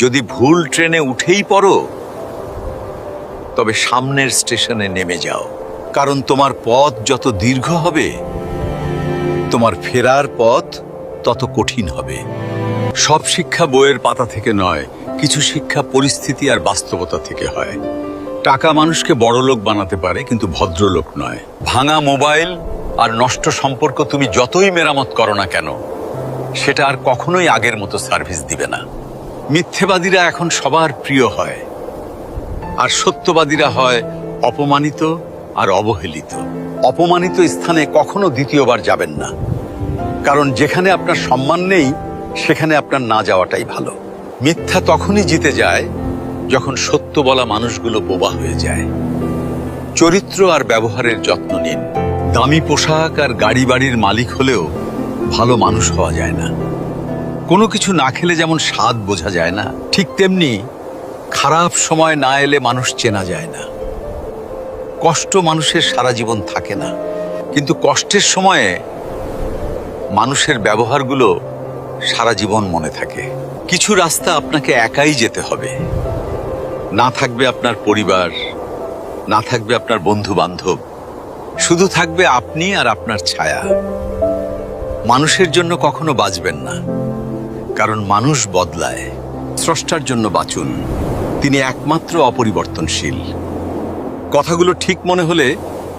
যদি ভুল ট্রেনে উঠেই পড়ো, তবে সামনের স্টেশনে নেমে যাও, কারণ তোমার পথ যত দীর্ঘ হবে, তোমার ফেরার পথ তত কঠিন হবে। সব শিক্ষা বইয়ের পাতা থেকে নয়, কিছু শিক্ষা পরিস্থিতি আর বাস্তবতা থেকে হয়। টাকা মানুষকে বড়লোক বানাতে পারে, কিন্তু ভদ্রলোক নয়। ভাঙা মোবাইল আর নষ্ট সম্পর্ক তুমি যতই মেরামত করো না কেন, সেটা আর কখনোই আগের মতো সার্ভিস দিবে না। মিথ্যেবাদীরা এখন সবার প্রিয় হয়, আর সত্যবাদীরা হয় অপমানিত আর অবহেলিত। অপমানিত স্থানে কখনো দ্বিতীয়বার যাবেন না, কারণ যেখানে আপনার সম্মান নেই, সেখানে আপনার না যাওয়াটাই ভালো। মিথ্যা তখনই জিতে যায় যখন সত্য বলা মানুষগুলো বোবা হয়ে যায়। চরিত্র আর ব্যবহারের যত্ন নিন। দামি পোশাক আর গাড়ি বাড়ির মালিক হলেও ভালো মানুষ হওয়া যায় না। কোনো কিছু না খেলে যেমন স্বাদ বোঝা যায় না, ঠিক তেমনি খারাপ সময় না এলে মানুষ চেনা যায় না। কষ্ট মানুষের সারা জীবন থাকে না, কিন্তু কষ্টের সময়ে মানুষের ব্যবহারগুলো সারা জীবন মনে থাকে। কিছু রাস্তা আপনাকে একাই যেতে হবে। না থাকবে আপনার পরিবার, না থাকবে আপনার বন্ধু বান্ধব, শুধু থাকবে আপনি আর আপনার ছায়া। মানুষের জন্য কখনো বাঁচবেন না, কারণ মানুষ বদলায়। স্রষ্টার জন্য বাঁচুন, তিনি একমাত্র অপরিবর্তনশীল। কথাগুলো ঠিক মনে হলে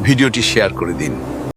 ভিডিওটি শেয়ার করে দিন।